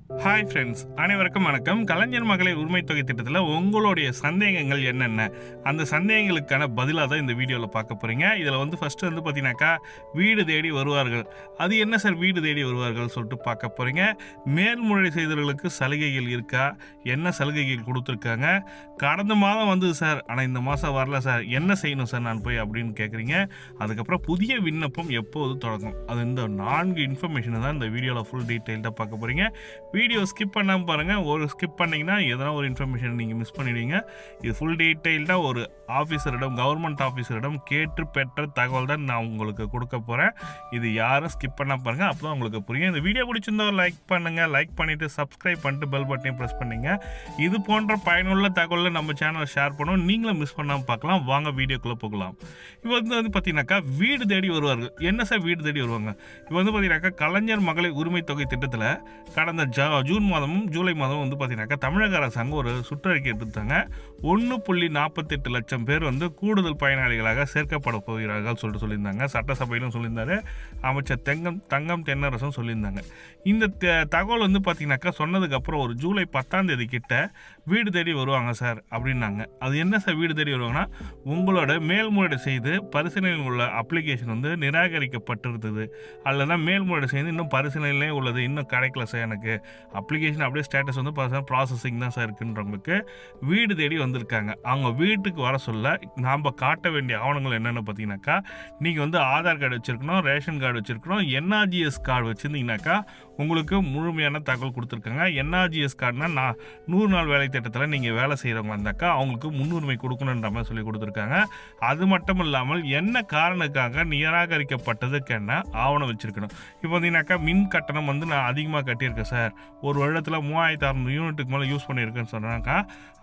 Hi friends, அனைவருக்கும் வணக்கம். கலைஞர் மகளிர் உரிமை தொகை திட்டத்தில் உங்களுடைய சந்தேகங்கள் என்னென்ன, அந்த சந்தேகங்களுக்கான பதிலாக தான் இந்த வீடியோவில் பார்க்க போகிறீங்க. இதில் ஃபஸ்ட்டு பார்த்தீங்கன்னாக்கா வீடு தேடி வருவார்கள். அது என்ன சார் வீடு தேடி வருவார்கள் சொல்லிட்டு பார்க்க போகிறீங்க. மேல்முறை செய்தவர்களுக்கு சலுகைகள் இருக்கா, என்ன சலுகைகள் கொடுத்துருக்காங்க, கடந்த மாதம் வந்தது சார் ஆனால் இந்த மாதம் வரல சார், என்ன செய்யணும் சார் நான் போய் அப்படின்னு கேட்குறீங்க. அதுக்கப்புறம் புதிய விண்ணப்பம் எப்போது தொடங்கும், அது இந்த 4 இன்ஃபர்மேஷனை தான் இந்த வீடியோவில் ஃபுல் டீட்டெயில்டாக பார்க்க போகிறீங்க. வீடியோ ஸ்கிப் பண்ணாமல் பாருங்கள். ஒரு ஸ்கிப் பண்ணிங்கன்னா எதனா ஒரு இன்ஃபர்மேஷன் நீங்கள் மிஸ் பண்ணிடுவீங்க. இது ஃபுல் டீட்டெயில்டாக ஒரு ஆஃபீஸரிடம், கவர்மெண்ட் ஆஃபீஸரிடம் கேட்டு பெற்ற தகவல் தான் நான் உங்களுக்கு கொடுக்க போகிறேன். இது யாரும் ஸ்கிப் பண்ணால் பாருங்கள், அப்போ தான் உங்களுக்கு புரியும். இந்த வீடியோ பிடிச்சிருந்தா லைக் பண்ணுங்கள், லைக் பண்ணிவிட்டு சப்ஸ்கிரைப் பண்ணிட்டு பெல் பட்டனையும் ப்ரெஸ் பண்ணிங்க. இது போன்ற பயனுள்ள தகவலை நம்ம சேனலில் ஷேர் பண்ணுவோம், நீங்களும் மிஸ் பண்ணாமல் பார்க்கலாம். வாங்க வீடியோக்குள்ளே போகலாம். இப்போ பார்த்தீங்கன்னாக்கா வீடு தேடி வருவார்கள். என்ன சார் வீடு தேடி வருவாங்க? இப்போ பார்த்தீங்கன்னாக்கா கலைஞர் மகளிர் உரிமை தொகை திட்டத்தில் கடந்த ஜூன் மாதமும் ஜூலை மாதமும் பார்த்தீங்கன்னாக்கா தமிழக அரசாங்கம் ஒரு சுற்றறிக்கை எடுத்தாங்க. 1.48 லட்சம் பேர் கூடுதல் பயனாளிகளாக சேர்க்கப்பட போகிறார்கள் சொல்லிட்டு சொல்லியிருந்தாங்க. சட்டசபையிலும் சொல்லியிருந்தாரு, அமைச்சர் தங்கம் தென்னரசும் சொல்லியிருந்தாங்க. இந்த தகவல் பார்த்தீங்கன்னாக்கா சொன்னதுக்கப்புறம் ஒரு ஜூலை 10ஆம் தேதி கிட்ட வீடு தேடி வருவாங்க சார் அப்படின்னாங்க. அது என்ன சார் வீடு தேடி வருவாங்கன்னா, உங்களோட மேல்முறையீடு செய்து பரிசீலனையில் உள்ள அப்ளிகேஷன் நிராகரிக்கப்பட்டிருந்தது, அல்லது மேல்முறையீடு செய்து இன்னும் பரிசீலனையிலே உள்ளது, இன்னும் கிடைக்கல சார், எனக்கு அப்ளிகேஷன் அப்படியே ஸ்டேட்டஸ் ப்ராசஸிங் தான் சார் இருக்குன்றவங்களுக்கு வீடு தேடி வந்திருக்காங்க. அவங்க வீட்டுக்கு வர சொல்ல நாம் காட்ட வேண்டிய ஆவணங்கள் என்னென்னு பார்த்தீங்கன்னாக்கா, நீங்கள் ஆதார் கார்டு வச்சுருக்கணும், ரேஷன் கார்டு வச்சுருக்கணும், என்ஆர்ஜிஎஸ் கார்டு வச்சுருந்தீங்கன்னாக்கா உங்களுக்கு முழுமையான தகவல் கொடுத்துருக்காங்க. என்ஆர்ஜிஎஸ் கார்டுனா 100 நாள் வேலை திட்டத்தில் நீங்கள் வேலை செய்கிறவங்க இருந்தாக்கா அவங்களுக்கு முன்னுரிமை கொடுக்கணுன்ற மாதிரி சொல்லி கொடுத்துருக்காங்க. அது மட்டும் இல்லாமல் என்ன காரணத்துக்காக நிராகரிக்கப்பட்டதுக்கு ஆவணம் வச்சுருக்கணும். இப்போ பார்த்தீங்கன்னாக்கா மின் கட்டணம் நான் அதிகமாக கட்டியிருக்கேன் சார், ஒரு வருடத்தில் 3600 யூனிட்டுக்கு மேலே யூஸ் பண்ணியிருக்கேன்னு சொன்னாக்கா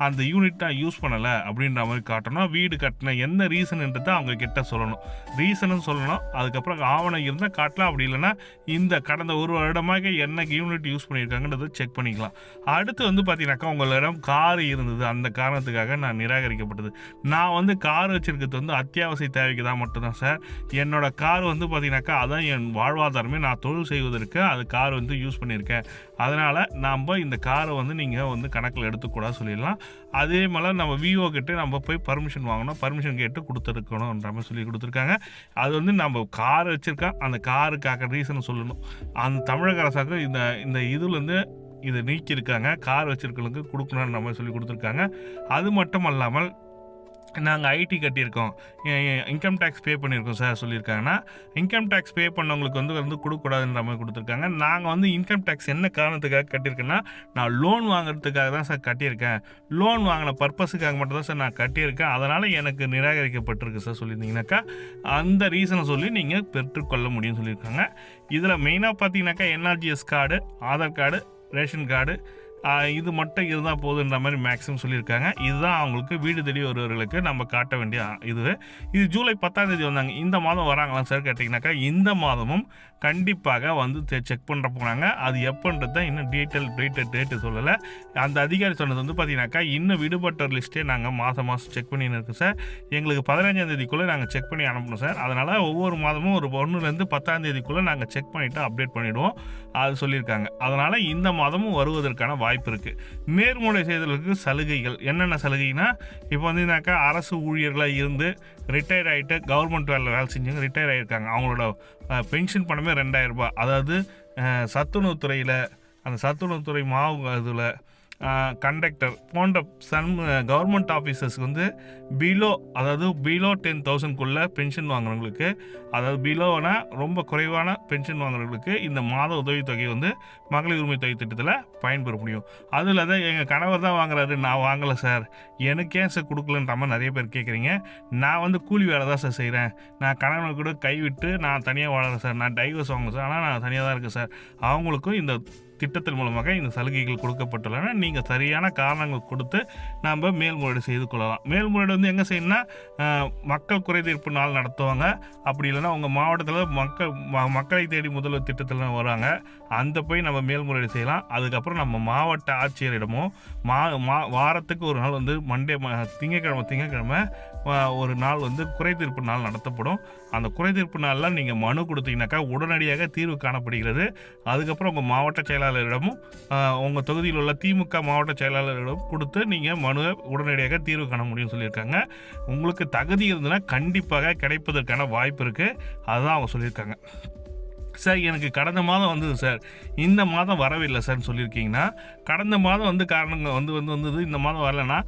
அந்த யூனிட் நான் யூஸ் பண்ணலை அப்படின்ற மாதிரி காட்டணும். வீடு கட்டின என்ன ரீசன்ன்றதை அவங்க கிட்ட சொல்லணும், ரீசனும் சொல்லணும். அதுக்கப்புறம் ஆவணம் இருந்தால் காட்டலாம், அப்படி இல்லைன்னா இந்த கடந்த ஒரு வருடமாக என்ன யூனிட் யூஸ் பண்ணியிருக்காங்கன்றதை செக் பண்ணிக்கலாம். அடுத்து பார்த்தீங்கன்னாக்கா உங்களிடம் கார் இருந்தது, அந்த காரணத்துக்காக நான் நிராகரிக்கப்பட்டது. நான் கார் வச்சிருக்கிறது அத்தியாவசிய தேவைக்கு தான் மட்டும்தான் சார். என்னோட கார் பார்த்தீங்கன்னாக்கா அதான் என் வாழ்வாதாரமே, நான் தொழில் செய்வதற்கு அது கார் யூஸ் பண்ணியிருக்கேன். அதனால் நாம் இந்த காரை நீங்கள் கணக்கில் எடுத்துக்கூடாது சொல்லிடலாம். அதே மாதிரி நம்ம விஓ கிட்ட நம்ம போய் பர்மிஷன் வாங்கணும், பர்மிஷன் கேட்டு கொடுத்துருக்கணுன்ற மாதிரி சொல்லி கொடுத்துருக்காங்க. அது நம்ம கார் வச்சுருக்கோம், அந்த காருக்காக ரீசன் சொல்லணும். அந்த தமிழக அரசாங்கம் இந்த இதுலேருந்து இதை நீக்கியிருக்காங்க, கார் வச்சுருக்கவங்களுக்கு கொடுக்கணுன்ற மாதிரி சொல்லி கொடுத்துருக்காங்க. அது மட்டும் அல்லாமல் நாங்கள் ஐடி கட்டியிருக்கோம், இன்கம் டேக்ஸ் பே பண்ணியிருக்கோம் சார் சொல்லியிருக்காங்கன்னா, இன்கம் டேக்ஸ் பே பண்ணவங்களுக்கு கொடுக்கக்கூடாதுன்ற மாதிரி கொடுத்துருக்காங்க. நாங்கள் இன்கம் டேக்ஸ் என்ன காரணத்துக்காக கட்டியிருக்கேன்னா, நான் லோன் வாங்குறதுக்காக தான் சார் கட்டியிருக்கேன், லோன் வாங்கின பர்பஸுக்காக மட்டும் தான் சார் நான் கட்டியிருக்கேன், அதனால் எனக்கு நிராகரிக்கப்பட்டிருக்கு சார் சொல்லியிருந்தீங்கன்னாக்கா அந்த ரீசனை சொல்லி நீங்கள் பெற்றுக்கொள்ள முடியும்னு சொல்லியிருக்காங்க. இதில் மெயினாக பார்த்தீங்கன்னாக்கா NRGS card, Aadhaar card, ration card இது மட்டும் இருந்தால் போதுன்ற மாதிரி மேக்ஸிமம் சொல்லியிருக்காங்க. இதுதான் அவங்களுக்கு வீடு தேடி வருவர்களுக்கு நம்ம காட்ட வேண்டிய இது ஜூலை 10ஆம் தேதி வந்தாங்க. இந்த மாதம் வராங்களாம் சார் கேட்டிங்கனாக்கா, இந்த மாதமும் கண்டிப்பாக செக் பண்ணுற போனாங்க. அது எப்போன்றது தான் இன்னும் டேட்டு சொல்லலை. அந்த அதிகாரி சொன்னது பார்த்தீங்கன்னாக்கா இன்னும் விடுபட்ட லிஸ்ட்டே நாங்கள் மாதம் செக் பண்ணின்னு இருக்கோம் சார், எங்களுக்கு 15ஆம் தேதிக்குள்ளே நாங்கள் செக் பண்ணி அனுப்பணும் சார். அதனால் ஒவ்வொரு மாதமும் ஒரு 1லேருந்து 10ஆம் தேதிக்குள்ளே நாங்கள் செக் பண்ணிவிட்டு அப்டேட் பண்ணிவிடுவோம் அது சொல்லியிருக்காங்க. அதனால் இந்த மாதமும் வருவதற்கான வாய்ப்பு இருக்குது. மேல்முறை செய்தவர்களுக்கு சலுகைகள் என்னென்ன சலுகைனா, இப்போ அரசு ஊழியர்களாக இருந்து ரிட்டையர் ஆகிட்டு கவர்மெண்ட் வேலை செஞ்சவங்க ரிட்டையர் ஆகியிருக்காங்க, அவங்களோட பென்ஷன் பணமே 2000 ரூபாய். அதாவது சத்துணவுத்துறையில் அந்த சத்துணவுத்துறை மாவு இதில் கண்டக்டர் போன்ற கவர்மெண்ட் ஆஃபீஸர்ஸ்க்கு பிலோ 10,000க்குள்ளே பென்ஷன் வாங்குறவங்களுக்கு, அதாவது பிலோனா ரொம்ப குறைவான பென்ஷன் வாங்குறவங்களுக்கு இந்த மாத உதவித்தொகை மகளிர் உரிமை தொகை திட்டத்தில் பயன்பெற முடியும். அதில் தான் எங்கள் கணவர் தான் வாங்குறாரு, நான் வாங்கலை சார், எனக்கு ஏன் சார் கொடுக்கலன்ற மாதிரி நிறைய பேர் கேட்குறீங்க. நான் கூலி வேலை தான் சார் செய்கிறேன், நான் கணவனை கூட கைவிட்டு நான் தனியாக வாழறேன் சார், நான் டைவர்ஸ் வாங்க சார், ஆனால் நான் தனியாக தான் இருக்கேன் சார். அவங்களுக்கும் இந்த திட்டத்தின் மூலமாக இந்த சலுகைகள் கொடுக்கப்பட்டுள்ளன. நீங்கள் சரியான காரணங்கள் கொடுத்து நம்ம மேல்முறையீடு செய்து கொள்ளலாம். மேல்முறையீடு எங்கே செய்யணும்னா, மக்கள் குறைதீர்ப்பு நாள் நடத்துவாங்க, அப்படி இல்லைன்னா உங்கள் மாவட்டத்தில் மக்களை தேடி முதல்வர் திட்டத்தில் வராங்க, அந்த போய் நம்ம மேல்முறையீடு செய்யலாம். அதுக்கப்புறம் நம்ம மாவட்ட ஆட்சியரிடமோ வாரத்துக்கு ஒரு நாள் திங்கக்கிழமை ஒரு நாள் குறைதீர்ப்பு நாள் நடத்தப்படும். அந்த குறைதீர்ப்பு நாளில் நீங்கள் மனு கொடுத்தீங்கன்னாக்கா உடனடியாக தீர்வு காணப்படுகிறது. அதுக்கப்புறம் உங்கள் மாவட்ட செயலாளர் செயலாளரிடமும் உங்கள் தொகுதியில் உள்ள திமுக மாவட்ட செயலாளரிடம் கொடுத்து நீங்கள் மனுவை உடனடியாக தீர்வு காண முடியும்னு சொல்லியிருக்காங்க. உங்களுக்கு தகுதி இருந்ததுன்னா கண்டிப்பாக கிடைப்பதற்கான வாய்ப்பு இருக்குது. அதுதான் அவங்க சொல்லியிருக்காங்க. சார் எனக்கு கடந்த மாதம் வந்தது சார், இந்த மாதம் வரவில்லை சார்னு சொல்லியிருக்கீங்கன்னா, கடந்த மாதம் காரணங்கள் வந்தது, இந்த மாதம் வரலைன்னா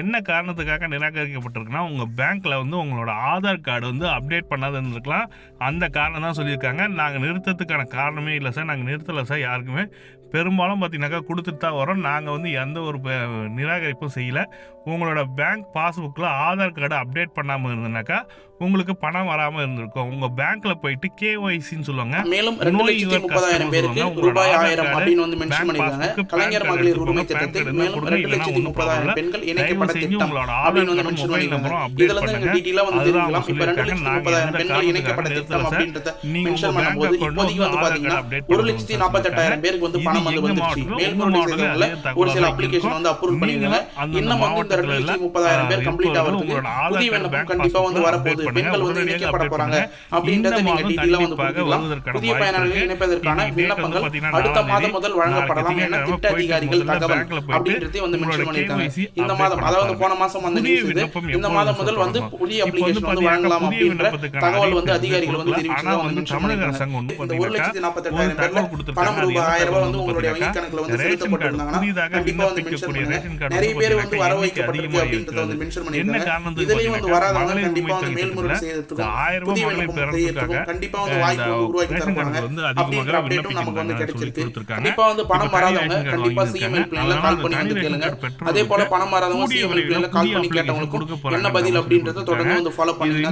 என்ன காரணத்துக்காக நிராகரிக்கப்பட்டிருக்குன்னா உங்கள் பேங்க்கில் உங்களோட ஆதார் கார்டு அப்டேட் பண்ணாத இருந்திருக்கலாம். அந்த காரணம் தான் சொல்லியிருக்காங்க. நாங்கள் நிறுத்தத்துக்கான காரணமே இல்லை சார், நாங்கள் நிறுத்தலை சார். யாருக்குமே பெரும்பாலும் பார்த்தீங்கன்னாக்கா கொடுத்துட்டு தான் வரோம். நாங்கள் எந்த ஒரு நிராகரிப்பும் செய்யலை. உங்களோட பேங்க் பாஸ்புக்கில் ஆதார் கார்டு அப்டேட் பண்ணாமல் இருந்ததுனாக்கா உங்களுக்கு பணம் வராமல் இருந்திருக்கும். உங்கள் பேங்க்கில் போயிட்டு கேஒய்சின்னு சொல்லுவாங்க. மேலும் 2,30,000 பேருக்கு ரூபாய் 1000 அப்படின்னு மென்ஷன் பண்ணிருக்காங்க. கலைஞர் மகளிர் உரிமை திட்டத்தில் மேலும் 2,30,000 பெண்கள் இணைக்கப்பட்ட திட்டம் அப்படின்னு மென்ஷன் பண்ணிருக்காங்க. இதுல இருந்து நீங்க டீடைலா தெரிஞ்சுக்கலாம். இப்ப 2,30,000 பெண்கள் இணைக்கப்பட்ட திட்டம் அப்படின்றத மென்ஷன் பண்ணும்போது இப்போதைக்கு பாத்தீங்கன்னா 1,48,000 பேருக்கு பணம் வந்துருச்சு. மேல்முறையீடுல ஒரு சில அப்ளிகேஷன் அப்ரூவ் பண்ணிருக்காங்க. இன்னும் இந்த 2,30,000 பேர் கம்ப்ளீட் ஆகிறதுக்கு புதிய விண்ணப்பம் கண்டிப்பா வரப்போகுது. பெண்கள் இணைக்கப்பட போறாங்க அப்படின்றத நீங்க டீடைலா பார்க்கலாம். புதிய பயனாளிகளை இணைப்பதற்கான விண்ணப்பங்கள் அடுத்த மாதம் முதல் வழங்கப்படலாம் என திட்ட அதிகாரிகள் தகவல் அப்படின்றதை மென்ஷன் பண்ணிருக்காங்க. இந்த மாதம், அதாவது போன மாசம் இந்த மாதம் முதல் புதிய அப்ளிகேஷன் வழங்கலாம் அப்படின்ற தகவல் அதிகாரிகள் தெரிவிச்சதா மென்ஷன் பண்ணிருக்காங்க. இந்த 1,48,000 பேர்ல பணம் ரூபாய் 1000 ரூபாய் உங்களுடைய வங்கி கணக்குல செலுத்தப்பட்டிருந்தாங்கன்னா கண்டிப்பா மென்ஷன் பண்ணுங்க. நிறைய பேர் வர வைக்கப்பட்டிருக்கு அப்படின்றத மென்ஷன் பண்ணிருக்காங்க. இதுலயும் வராதவங்க கண்டிப்பா மேல்முறை செய்யறதுக்கு புதிய விண்ணப்பம் செய்யறதுக்கும் கண்டிப்பா வாய்ப்பு உருவாக்கி தருவாங்க அப்படின்ற அப்டேட்டும் நமக்கு கிடைச்சிருக்கு. கண்டிப்பா பணம் வராதவங்க கண்டிப்பா சிஎம்எல் பிளான்ல கால் பண்ணி கேளுங்க. அதே போல பணம் வராதவங்க சிஎம்எல் பிளான்ல கால் பண்ணி கேட்டவங்களுக்கும் என்ன பதில் அப்படின்றத தொடர்ந்து ஃபாலோ பண்ணுங்க.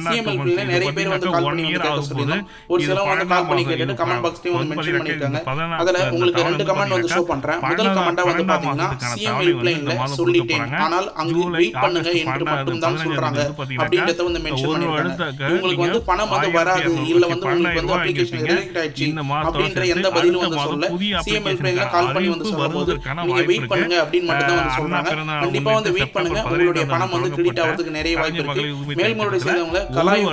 சிஎம்எல் பிளான்ல நிறைய பேர் கால் பண்ணி கேட்க சொல்லுங்க. ஒரு சிலர் கால் பண்ணி கேட்டு கமெண்ட் பாக்ஸ்லயும் மென்ஷன் பண்ணிருக்காங்க. அதுல உங்களுக்கு 2 கமெண்ட் ஷோ பண்றேன். முதல் கமெண்டா பாத்தீங்கன்னா சிஎம்எல் பிளான்ல சொல்லிட்டேன், ஆனால் அங்கு வெயிட் பண்ணுங்க என்று மட்டும் தான் சொல்றாங்க அப்படின்றத மென்ஷன் பண்ணிருக்காங்க. உங்களுக்கு பணம் வராது, இல்ல உங்களுக்கு அப்ளிகேஷன் ரிஜெக்ட் ஆயிடுச்சு அப்படின்ற எந்த பதிலும் சொல்ல சிஎம்எல் பிளான்ல கால் பண்ணி சொல்லும்போது நீங்க வெயிட் பண்ணுங்க அப்படின்னு மட்டும் தான் சொல்றாங்க. கண்டிப்பா வெயிட் பண்ணுங்க. உங்களுடைய பணம் கிரெடிட் ஆகிறதுக்கு நிறைய வாய்ப்பு இருக்கு. மேல்முறை செய்தவங்க கலாய்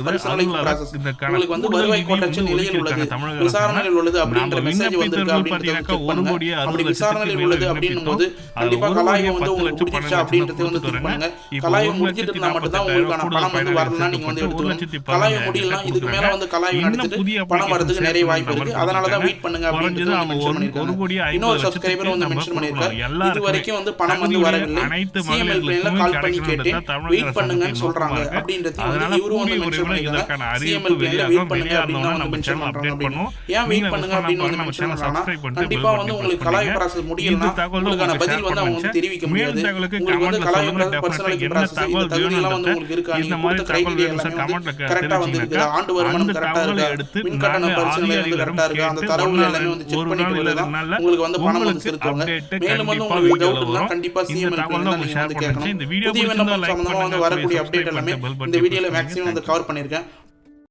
பரிசீலனை ப்ராசஸ் உங்களுக்கு வருவாய் கோட்டச்சு நிலையில் உள்ளது, விசாரணையில் உள்ளது அப்படின்ற மெசேஜ் வந்திருக்கு அப்படின்றத செக் பண்ணுங்க. அப்படி விசாரணையில் உள்ளது அப்படின்னும் போது கண்டிப்பா கலாய் உங்களுக்கு பிடிச்சா அப்படின்றத செக் பண்ணுங்க. கலாய் முடிச்சிட்டு இருந்தா மட்டும் தான் உங்களுக்கான பணம் வரணும்னா நீங்க எடுத்துக்கணும். கலாய் முடியலாம், இதுக்கு மேல கலாய் நடத்திட்டு பணம் வரதுக்கு நிறைய வாய்ப்பு இருக்கு. அதனால தான் வெயிட் பண்ணுங்க அப்படின்றத மென்ஷன் பண்ணிருக்காங்க. இன்னொரு சப்ஸ்கிரைபர் மென்ஷன் பண்ணிருக்காரு, இது வரைக்கும் பணம் வரவில்லை, சிஎம்எல் பிளான்ல கால் பண்ணி கேட்டேன், வெயிட் பண்ணுங்கன்னு சொல்றாங்க அப்படின்றது இவரும் மென்ஷன் பண்ணிருக்காங்க. சிஎம்எல் பிளான்ல வெயிட் பண்ணுங்க அப்படின்னு மென்ஷன் பண்றாங்க. அப்படின்னு ஏன் வெயிட் பண்ணுங்க அப்படின்னு மென்ஷன் பண்றாங்கன்னா கண்டிப்பா உங்களுக்கு கலாய் ப்ராசஸ் முடியலனா உங்களுக்கான பதில் அவங்க தெரிவிக்க முடியாது. உங்களுக்கு கலாய் பர்சனல் ப்ராசஸ் இந்த தகுதி எல்லாம் உங்களுக்கு இருக்கா, நீங்க கொடுத்த கிரைட்டீரியா எல்லாமே கரெக்ட்டா வந்திருக்கு, ஆண்டு வருமானம் கரெக்ட்டா இருக்கா, மின் கட்டணம் பரிசீலனை கரெக்ட்டா இருக்கா, அந்த தரவுகள் எல்லாமே செக் பண்ணிட்டு தான் உங்களுக்கு பணம் செலுத்துவாங்க. மேலும் உங்களுக்கு டவுட் இருந்தா கண்டிப்பா சிஎம்எல் பிளான்ல நீங்க கேட்கணும். புதிய விண்ணப்பம் சம்பந்தமா வரக்கூடிய அப்டேட் எல்லாமே இந்த வீடியோல மேக்ஸிமம் கவர் பண்ணிருக்கேன்.